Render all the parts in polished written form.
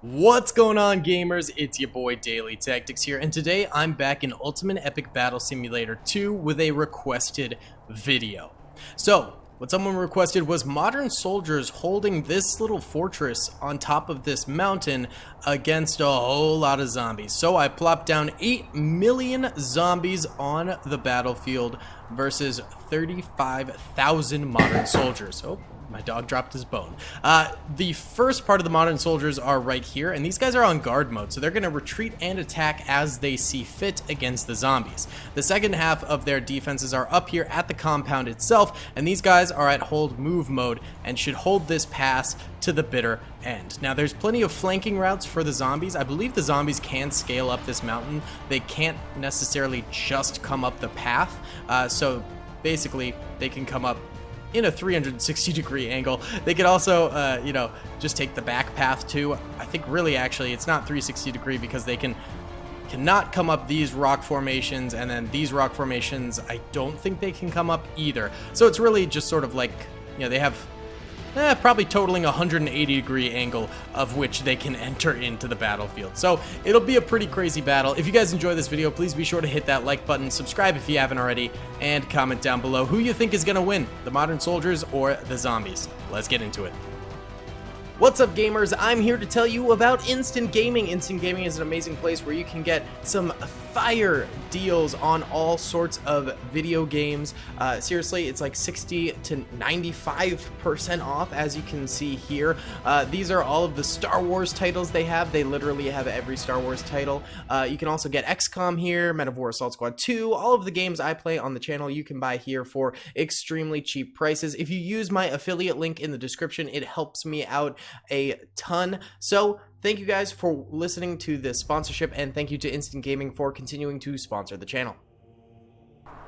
What's going on, gamers? It's your boy Daily Tactics here, and today I'm back in Ultimate Epic Battle Simulator 2 with a requested video. So, what someone requested was modern soldiers holding this little fortress on top of this mountain against a whole lot of zombies. So I plopped down 8 million zombies on the battlefield versus 35,000 modern soldiers. Oh, my dog dropped his bone. The first part of the modern soldiers are right here, and these guys are on guard mode, so they're going to retreat and attack as they see fit against the zombies. The second half of their defenses are up here at the compound itself, and these guys are at hold move mode and should hold this pass to the bitter end. Now, there's plenty of flanking routes for the zombies. I believe the zombies can scale up this mountain. They can't necessarily just come up the path, so basically they can come up in a 360-degree angle. They could also, just take the back path too. I think really actually it's not 360-degree because they cannot come up these rock formations, and then these rock formations I don't think they can come up either. So it's really just sort of like, they have probably totaling a 180-degree angle of which they can enter into the battlefield. So it'll be a pretty crazy battle. If you guys enjoy this video, please be sure to hit that like button, subscribe if you haven't already, and comment down below who you think is going to win, the modern soldiers or the zombies. Let's get into it. What's up, gamers? I'm here to tell you about Instant Gaming. Instant Gaming is an amazing place where you can get some fire deals on all sorts of video games. Seriously, it's like 60 to 95% off, as you can see here. These are all of the Star Wars titles they have. They literally have every Star Wars title. You can also get XCOM here, Men of War Assault Squad 2, all of the games I play on the channel you can buy here for extremely cheap prices. If you use my affiliate link in the description, it helps me out a ton. So thank you guys for listening to this sponsorship, and thank you to Instant Gaming for continuing to sponsor the channel.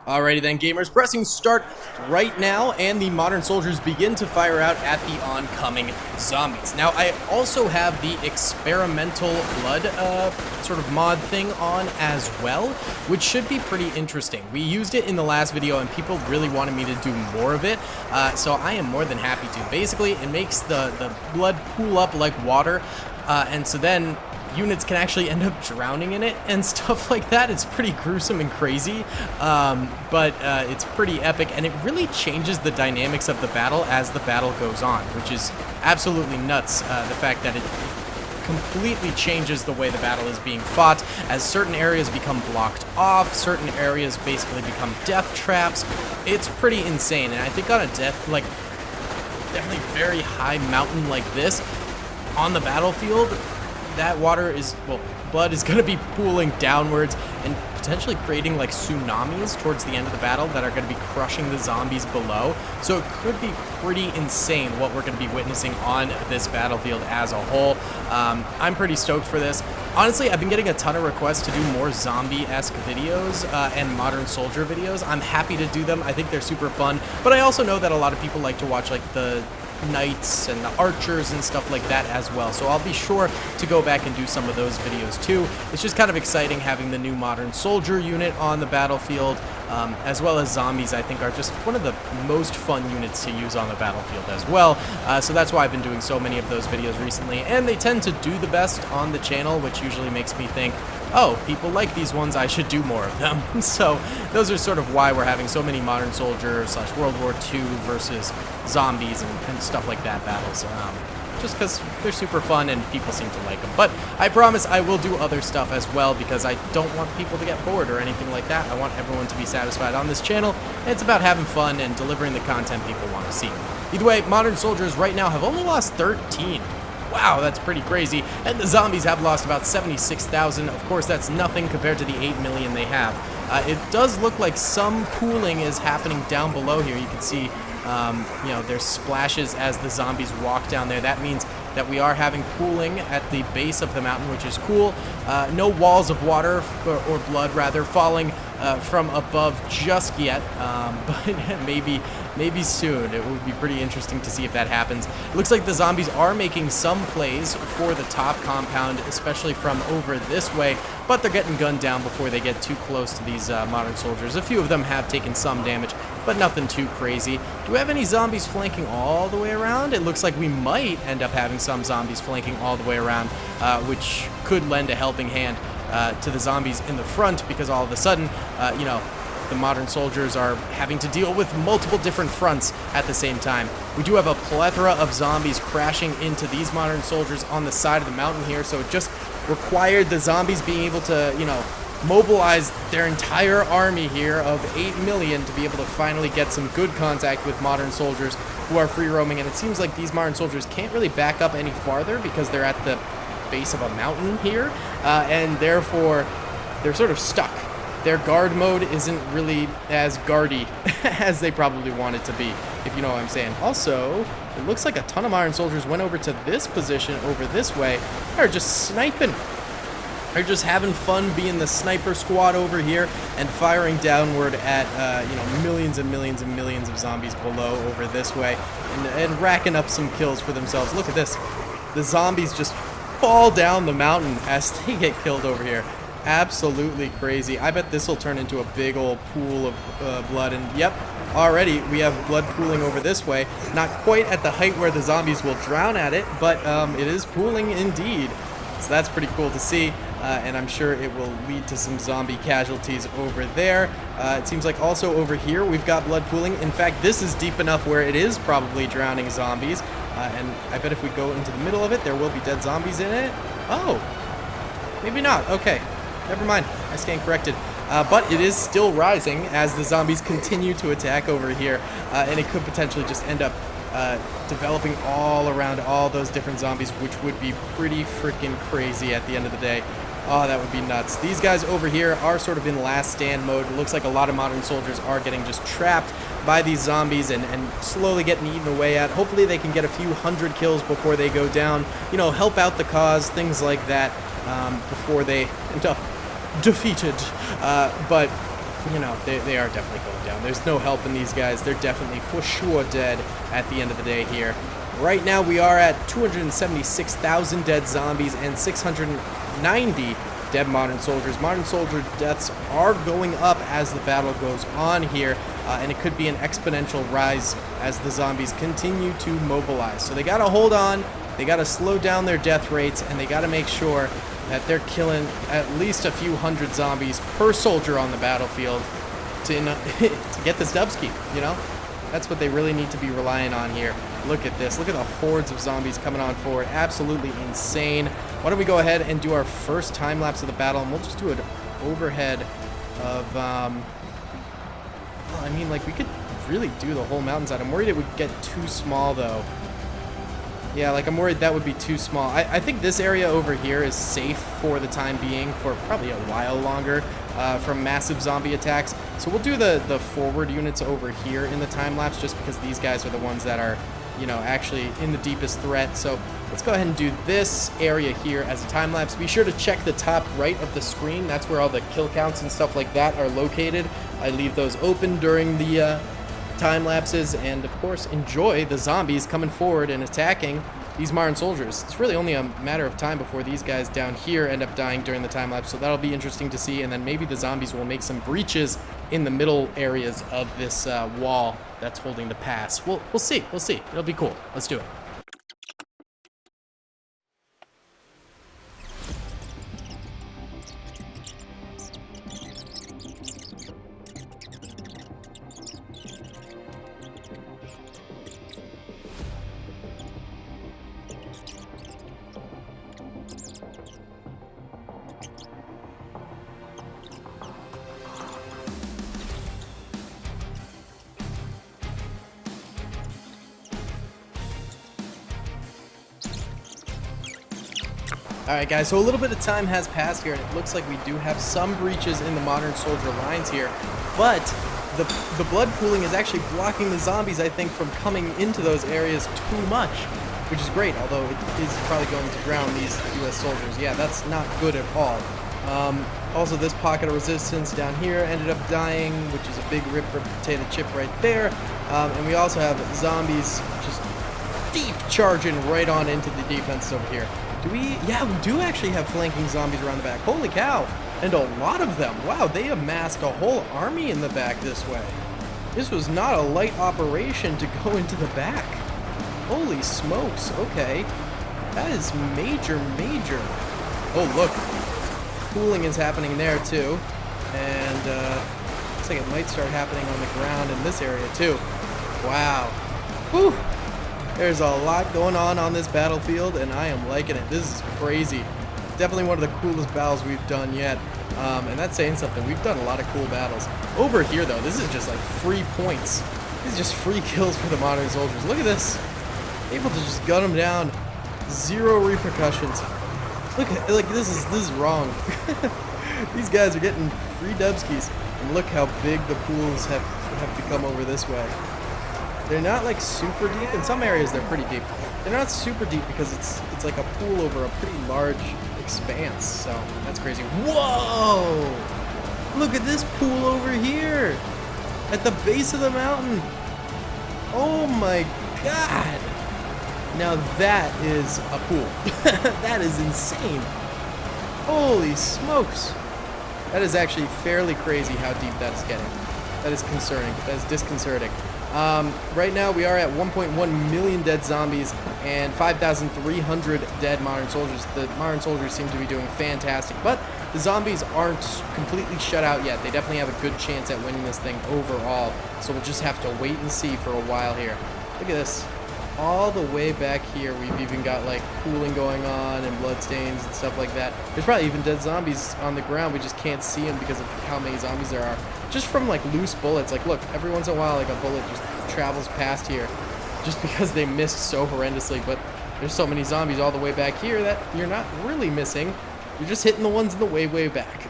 Alrighty then, gamers, pressing start right now, and the modern soldiers begin to fire out at the oncoming zombies. Now, I also have the experimental blood sort of mod thing on as well, which should be pretty interesting. We used it in the last video, and people really wanted me to do more of it, so I am more than happy to. Basically, it makes the blood pool up like water, and so then units can actually end up drowning in it and stuff like that. It's pretty gruesome and crazy, but it's pretty epic, and it really changes the dynamics of the battle as the battle goes on, which is absolutely nuts. The fact that it completely changes the way the battle is being fought, as certain areas become blocked off, certain areas basically become death traps. It's pretty insane, and I think on a definitely very high mountain like this on the battlefield, that water is, well, blood is going to be pooling downwards and potentially creating like tsunamis towards the end of the battle that are going to be crushing the zombies below. So it could be pretty insane what we're going to be witnessing on this battlefield as a whole. I'm pretty stoked for this. Honestly, I've been getting a ton of requests to do more zombie-esque videos and modern soldier videos. I'm happy to do them. I think they're super fun, but I also know that a lot of people like to watch like the knights and the archers and stuff like that as well, so I'll be sure to go back and do some of those videos too. It's just kind of exciting having the new modern soldier unit on the battlefield, as well as zombies. I think are just one of the most fun units to use on the battlefield as well, so that's why I've been doing so many of those videos recently, and they tend to do the best on the channel, which usually makes me think, oh, people like these ones, I should do more of them. So those are sort of why we're having so many modern soldier / World War II versus zombies and stuff like that battles. Just because they're super fun and people seem to like them. But I promise I will do other stuff as well, because I don't want people to get bored or anything like that. I want everyone to be satisfied on this channel, and it's about having fun and delivering the content people want to see. Either way, modern soldiers right now have only lost 13. Wow, that's pretty crazy. And the zombies have lost about 76,000. Of course, that's nothing compared to the 8 million they have. It does look like some pooling is happening down below here. You can see, there's splashes as the zombies walk down there. That means that we are having pooling at the base of the mountain, which is cool. No walls of water, or blood rather, falling from above just yet, but maybe soon. It would be pretty interesting to see if that happens. It looks like the zombies are making some plays for the top compound, especially from over this way, but they're getting gunned down before they get too close to these modern soldiers. A few of them have taken some damage, but nothing too crazy. Do we have any zombies flanking all the way around? It looks like we might end up having some zombies flanking all the way around. which could lend a helping hand to the zombies in the front, because all of a sudden, you know, the modern soldiers are having to deal with multiple different fronts at the same time. We do have a plethora of zombies crashing into these modern soldiers on the side of the mountain here, so it just required the zombies being able to, you know, mobilize their entire army here of 8 million to be able to finally get some good contact with modern soldiers who are free roaming. And it seems like these modern soldiers can't really back up any farther because they're at the base of a mountain here, and therefore they're sort of stuck. Their guard mode isn't really as guardy as they probably want it to be, if you know what I'm saying. Also, it looks like a ton of modern soldiers went over to this position over this way. They're just sniping. They're just having fun being the sniper squad over here and firing downward at, you know, millions and millions and millions of zombies below over this way, and racking up some kills for themselves. Look at this. The zombies just fall down the mountain as they get killed over here. Absolutely crazy. I bet this will turn into a big old pool of blood. And yep, already we have blood pooling over this way. Not quite at the height where the zombies will drown at it, but it is pooling indeed. So that's pretty cool to see, and I'm sure it will lead to some zombie casualties over there. It seems like also over here we've got blood pooling. In fact, this is deep enough where it is probably drowning zombies, and I bet if we go into the middle of it, there will be dead zombies in it. Oh, maybe not. Okay, never mind. I stand corrected. But it is still rising as the zombies continue to attack over here, and it could potentially just end up developing all around all those different zombies, which would be pretty freaking crazy at the end of the day. Oh, that would be nuts. These guys over here are sort of in last stand mode. It looks like a lot of modern soldiers are getting just trapped by these zombies and slowly getting eaten away at. Hopefully they can get a few hundred kills before they go down, you know, help out the cause, things like that, before they end up defeated. But you know, they are definitely going down. There's no help in these guys. They're definitely for sure dead at the end of the day here. Right now we are at 276,000 dead zombies and 690 dead modern soldiers. Modern soldier deaths are going up as the battle goes on here, and it could be an exponential rise as the zombies continue to mobilize. So they got to hold on, they got to slow down their death rates, and they got to make sure that they're killing at least a few hundred zombies per soldier on the battlefield to get this dubski, you know? That's what they really need to be relying on here. Look at this. Look at the hordes of zombies coming on forward. Absolutely insane. Why don't we go ahead and do our first time lapse of the battle, and we'll just do an overhead of, well, I mean, like, we could really do the whole mountainside. I'm worried it would get too small, though. Yeah, like, I'm worried that would be too small. I think this area over here is safe for the time being, for probably a while longer, from massive zombie attacks. So we'll do the forward units over here in the time-lapse, just because these guys are the ones that are, you know, actually in the deepest threat. So let's go ahead and do this area here as a time-lapse. Be sure to check the top right of the screen. That's where all the kill counts and stuff like that are located. I leave those open during the time lapses, and of course enjoy the zombies coming forward and attacking these modern soldiers. It's really only a matter of time before these guys down here end up dying during the time lapse, so that'll be interesting to see. And then maybe the zombies will make some breaches in the middle areas of this wall that's holding the pass. We'll see. It'll be cool. Let's do it. Alright guys, so a little bit of time has passed here, and it looks like we do have some breaches in the modern soldier lines here, but the blood pooling is actually blocking the zombies, I think, from coming into those areas too much, which is great, although it is probably going to drown these US soldiers. Yeah, that's not good at all. Also, this pocket of resistance down here ended up dying, which is a big rip potato chip right there, and we also have zombies just deep charging right on into the defense over here. Do we? Yeah, we do actually have flanking zombies around the back. Holy cow. And a lot of them. Wow, they amassed a whole army in the back this way. This was not a light operation to go into the back. Holy smokes. Okay. That is major, major. Oh, look. Cooling is happening there, too. And, looks like it might start happening on the ground in this area, too. Wow. Whew. There's a lot going on this battlefield, and I am liking it. This is crazy. Definitely one of the coolest battles we've done yet. And that's saying something. We've done a lot of cool battles. Over here, though, this is just like free points. This is just free kills for the modern soldiers. Look at this. Able to just gun them down. Zero repercussions. Look at, like, this is wrong. These guys are getting free dubskis. And look how big the pools have become over this way. They're not like super deep. In some areas they're pretty deep. They're not super deep because it's like a pool over a pretty large expanse. So that's crazy. Whoa! Look at this pool over here at the base of the mountain. Oh my god! Now that is a pool. That is insane. Holy smokes! That is actually fairly crazy how deep that's getting. That is concerning. That is disconcerting. Right now we are at 1.1 million dead zombies and 5,300 dead modern soldiers. The modern soldiers seem to be doing fantastic, but the zombies aren't completely shut out yet. They definitely have a good chance at winning this thing overall, so we'll just have to wait and see for a while here. Look at this. All the way back here, we've even got like cooling going on and bloodstains and stuff like that. There's probably even dead zombies on the ground. We just can't see them because of how many zombies there are. Just from like loose bullets. Like, look, every once in a while, like a bullet just travels past here just because they missed so horrendously. But there's so many zombies all the way back here that you're not really missing. You're just hitting the ones in the way, way back.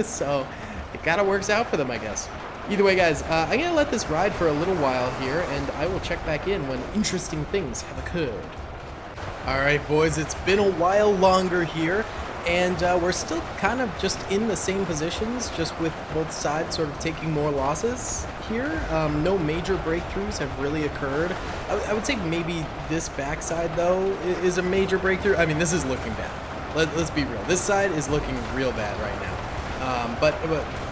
So it kind of works out for them, I guess. Either way, guys, I'm going to let this ride for a little while here, and I will check back in when interesting things have occurred. Alright, boys, it's been a while longer here, and we're still kind of just in the same positions, just with both sides sort of taking more losses here. No major breakthroughs have really occurred. I would say maybe this backside, though, is a major breakthrough. I mean, this is looking bad. Let's be real. This side is looking real bad right now. But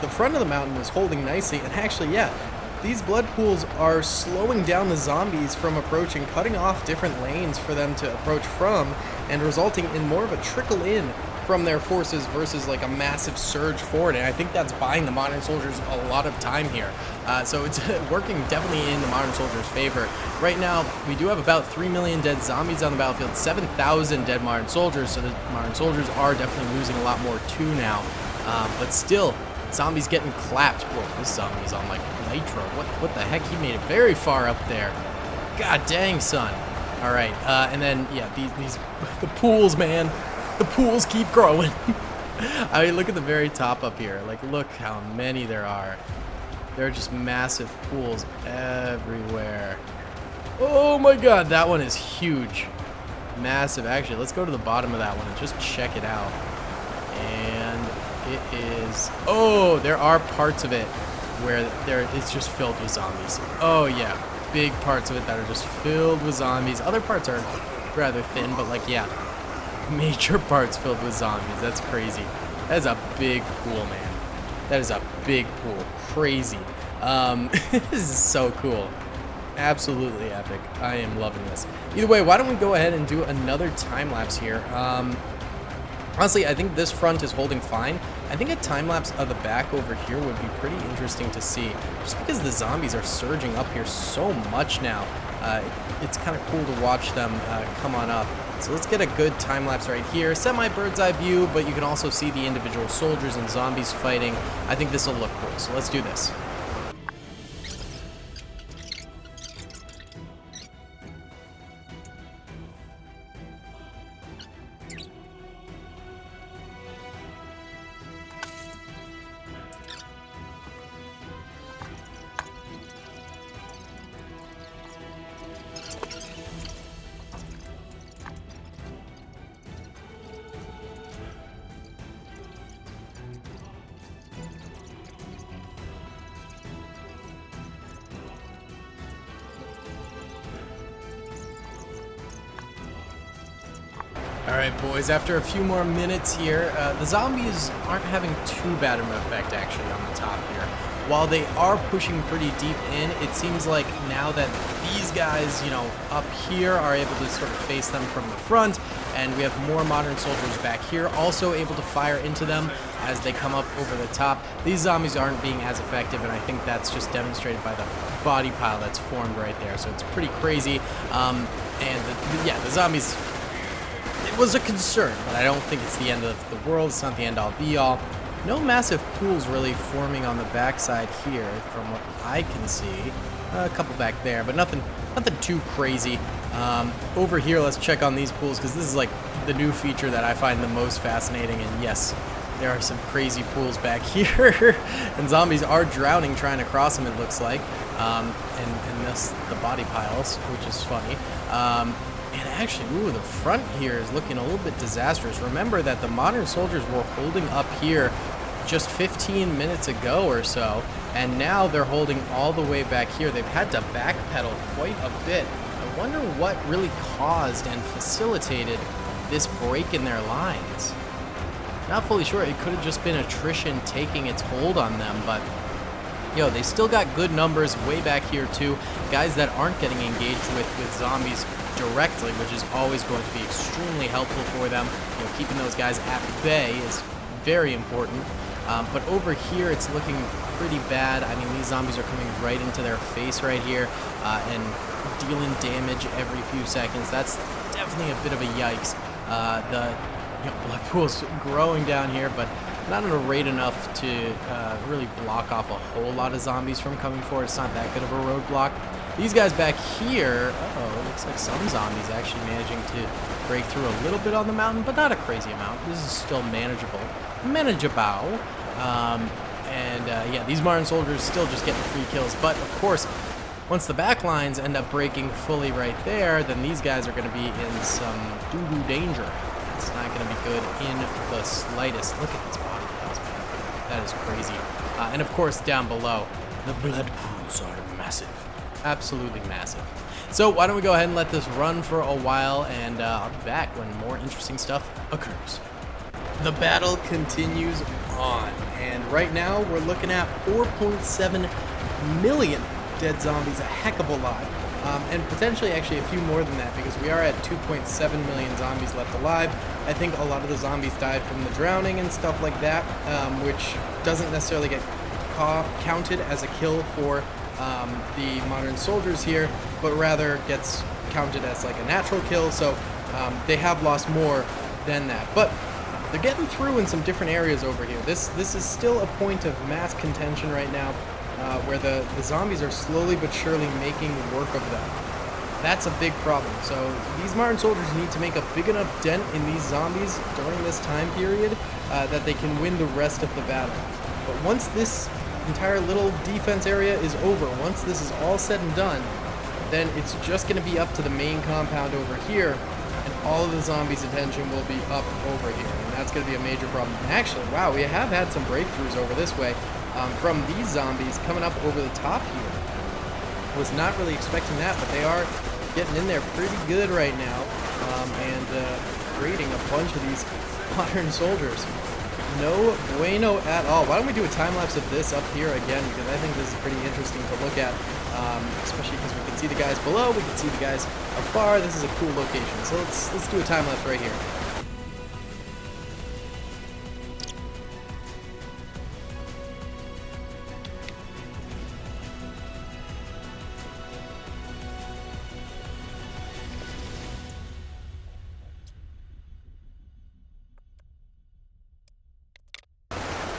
the front of the mountain is holding nicely, and actually, yeah, these blood pools are slowing down the zombies from approaching, cutting off different lanes for them to approach from, and resulting in more of a trickle in from their forces versus like a massive surge forward. And I think that's buying the modern soldiers a lot of time here. So it's working definitely in the modern soldiers' favor. Right now, we do have about 3 million dead zombies on the battlefield, 7,000 dead modern soldiers, so the modern soldiers are definitely losing a lot more too now. But still, zombies getting clapped. Whoa, this zombie's on like nitro. What the heck? He made it very far up there. God dang, son. All right, and then yeah, these the pools, man. The pools keep growing. I mean, look at the very top up here. Like, look how many there are. There are just massive pools everywhere. Oh my God, that one is huge, massive. Actually, let's go to the bottom of that one and just check it out. And it is, oh, there are parts of it where it's just filled with zombies. Oh yeah, big parts of it that are just filled with zombies. Other parts are rather thin, but like, yeah, major parts filled with zombies. That's crazy. That is a big pool, man. That is a big pool. Crazy. This is so cool. Absolutely epic. I am loving this. Either way, why don't we go ahead and do another time lapse here? Honestly, I think this front is holding fine. I think a time lapse of the back over here would be pretty interesting to see, just because the zombies are surging up here so much now. It's kind of cool to watch them come on up. So let's get a good time lapse right here. Semi bird's eye view, but you can also see the individual soldiers and zombies fighting. I think this will look cool. So let's do this. Alright boys, after a few more minutes here, the zombies aren't having too bad of an effect actually on the top here. while they are pushing pretty deep in, it seems like now that these guys, you know, up here are able to sort of face them from the front, and we have more modern soldiers back here also able to fire into them as they come up over the top. These zombies aren't being as effective, and I think that's just demonstrated by the body pile that's formed right there. So it's pretty crazy. The zombies, it was a concern, but I don't think it's the end of the world. It's not the end all be all. No massive pools really forming on the backside here from what I can see. A couple back there, but nothing too crazy. Over here, let's check on these pools, because this is like the new feature that I find the most fascinating. And yes, there are some crazy pools back here, and zombies are drowning trying to cross them, it looks like, and miss the body piles, which is funny. And actually, ooh, the front here is looking a little bit disastrous. Remember that the modern soldiers were holding up here just 15 minutes ago or so, and now they're holding all the way back here. They've had to backpedal quite a bit. I wonder what really caused and facilitated this break in their lines. Not fully sure. It could have just been attrition taking its hold on them, but yo, they still got good numbers way back here too. Guys that aren't getting engaged with zombies directly, which is always going to be extremely helpful for them. You know, keeping those guys at bay is very important. But over here, it's looking pretty bad. I mean, these zombies are coming right into their face right here and dealing damage every few seconds. That's definitely a bit of a yikes. The blood pool's growing down here, but not at a rate enough to really block off a whole lot of zombies from coming forward. It's not that good of a roadblock. These guys back here, it looks like some zombies actually managing to break through a little bit on the mountain, but not a crazy amount. This is still manageable. Yeah, these modern soldiers still just getting free kills. But of course, once the back lines end up breaking fully right there, then these guys are going to be in some doo-doo danger. It's not going to be good in the slightest. Look at these body piles, man. That is crazy. And of course, down below, the blood pools are massive. Absolutely massive. So why don't we go ahead and let this run for a while, and I'll be back when more interesting stuff occurs. The battle continues on, and right now we're looking at 4.7 million dead zombies, a heck of a lot. And potentially actually a few more than that, because we are at 2.7 million zombies left alive. I think a lot of the zombies died from the drowning and stuff like that, which doesn't necessarily get counted as a kill for the modern soldiers here, but rather gets counted as like a natural kill, so they have lost more than that. But they're getting through in some different areas over here. This is still a point of mass contention right now, where the zombies are slowly but surely making work of them. That's a big problem. So these modern soldiers need to make a big enough dent in these zombies during this time period that they can win the rest of the battle. But once this entire little defense area is over, once this is all said and done, then it's just going to be up to the main compound over here, and all of the zombies' attention will be up over here, and that's going to be a major problem. And actually, wow, we have had some breakthroughs over this way from these zombies coming up over the top here. Was not really expecting that, but they are getting in there pretty good right now, and creating a bunch of these modern soldiers. No bueno at all. Why don't we do a time-lapse of this up here again, because I think this is pretty interesting to look at, especially because we can see the guys below, we can see the guys afar. This is a cool location. So let's do a time-lapse right here.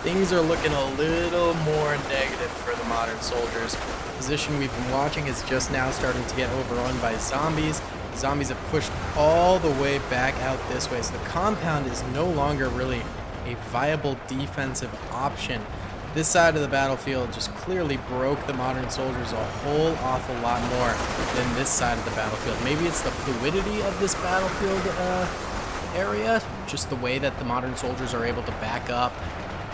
Things are looking a little more negative for the modern soldiers. The position we've been watching is just now starting to get overrun by zombies. The zombies have pushed all the way back out this way, so the compound is no longer really a viable defensive option. This side of the battlefield just clearly broke the modern soldiers a whole awful lot more than this side of the battlefield. Maybe it's the fluidity of this battlefield area, just the way that the modern soldiers are able to back up,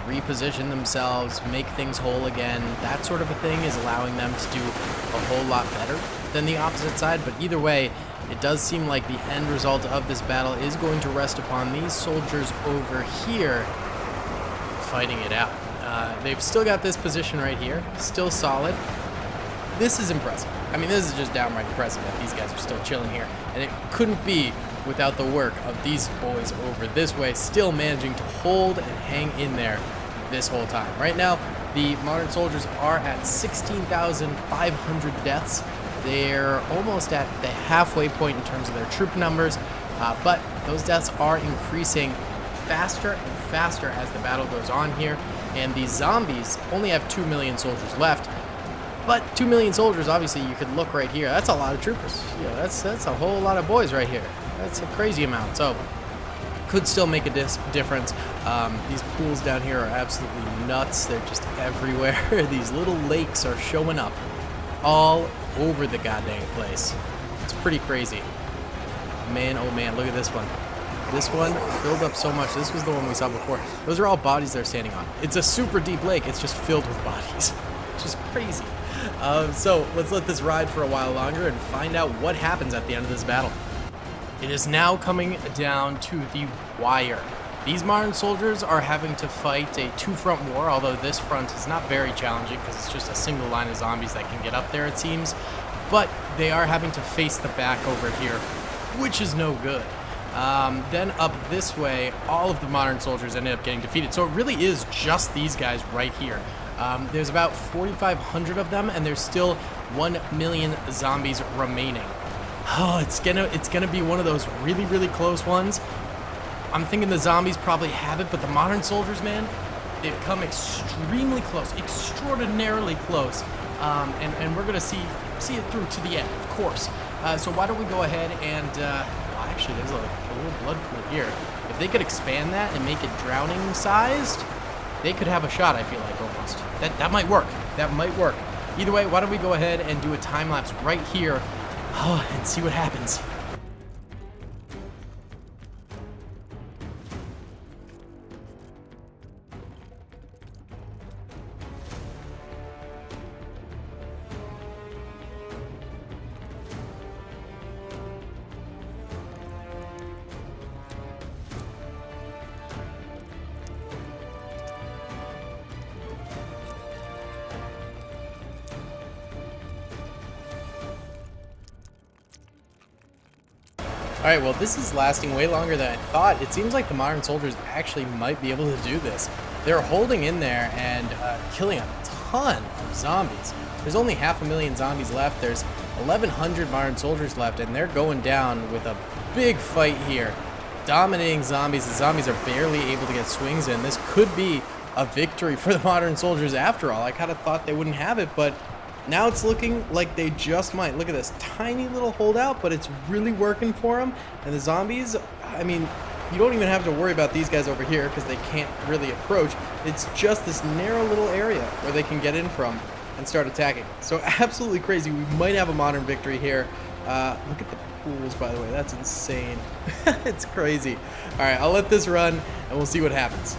reposition themselves, make things whole again. That sort of a thing is allowing them to do a whole lot better than the opposite side. But either way, it does seem like the end result of this battle is going to rest upon these soldiers over here fighting it out. They've still got this position right here, still solid. This is impressive. I mean, this is just downright impressive that these guys are still chilling here. And it couldn't be without the work of these boys over this way, still managing to hold and hang in there this whole time. Right now, the modern soldiers are at 16,500 deaths. They're almost at the halfway point in terms of their troop numbers, but those deaths are increasing faster and faster as the battle goes on here. And these zombies only have 2 million soldiers left. But 2 million soldiers, obviously, you could look right here. That's a lot of troopers. You know, that's a whole lot of boys right here. That's a crazy amount. So, could still make a difference. These pools down here are absolutely nuts. They're just everywhere. These little lakes are showing up all over the goddamn place. It's pretty crazy. Man, oh man, look at this one. This one filled up so much. This was the one we saw before. Those are all bodies they're standing on. It's a super deep lake. It's just filled with bodies. It's just crazy. So let's let this ride for a while longer and find out what happens at the end of this battle. It is now coming down to the wire. These modern soldiers are having to fight a two-front war, although this front is not very challenging because it's just a single line of zombies that can get up there, it seems. But they are having to face the back over here, which is no good. Then up this way, all of the modern soldiers ended up getting defeated. So it really is just these guys right here. There's about 4,500 of them, and there's still 1 million zombies remaining. Oh, it's gonna be one of those really, really close ones. I'm thinking the zombies probably have it, but the modern soldiers, man, they've come extremely close, extraordinarily close, and we're gonna see it through to the end, of course. So why don't we go ahead and well, actually, there's a little blood pool here. If they could expand that and make it drowning sized, they could have a shot, I feel like, almost. That might work. That might work. Either way, why don't we go ahead and do a time lapse right here and see what happens. Alright, well, this is lasting way longer than I thought. It seems like the modern soldiers actually might be able to do this. They're holding in there and killing a ton of zombies. There's only 500,000 zombies left. There's 1,100 modern soldiers left, and they're going down with a big fight here. Dominating zombies. The zombies are barely able to get swings in. This could be a victory for the modern soldiers after all. I kind of thought they wouldn't have it, but now it's looking like they just might. Look at this tiny little holdout, but it's really working for them. And the zombies, I mean, you don't even have to worry about these guys over here because they can't really approach. It's just this narrow little area where they can get in from and start attacking. So absolutely crazy. We might have a modern victory here. Look at the pools, by the way. That's insane. It's crazy. All right, I'll let this run and we'll see what happens.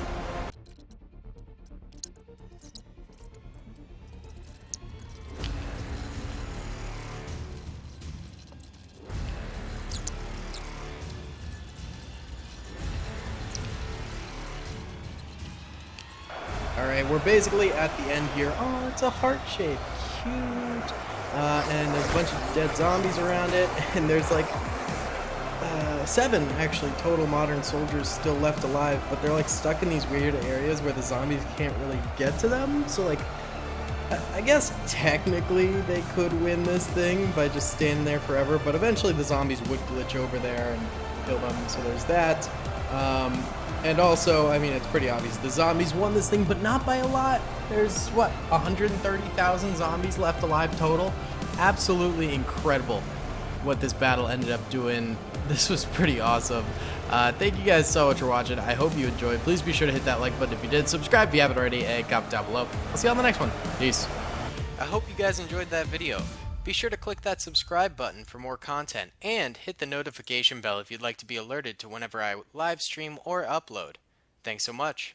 Alright, we're basically at the end here. Oh, it's a heart shape. Cute. And there's a bunch of dead zombies around it. And there's like 7 actually total modern soldiers still left alive. But they're like stuck in these weird areas where the zombies can't really get to them. So like, I guess technically they could win this thing by just standing there forever. But eventually the zombies would glitch over there and kill them. So there's that. And also, I mean, it's pretty obvious. The zombies won this thing, but not by a lot. There's, what, 130,000 zombies left alive total? Absolutely incredible what this battle ended up doing. This was pretty awesome. Thank you guys so much for watching. I hope you enjoyed. Please be sure to hit that like button if you did. Subscribe if you haven't already, and comment down below. I'll see you on the next one. Peace. I hope you guys enjoyed that video. Be sure to click that subscribe button for more content, and hit the notification bell if you'd like to be alerted to whenever I live stream or upload. Thanks so much.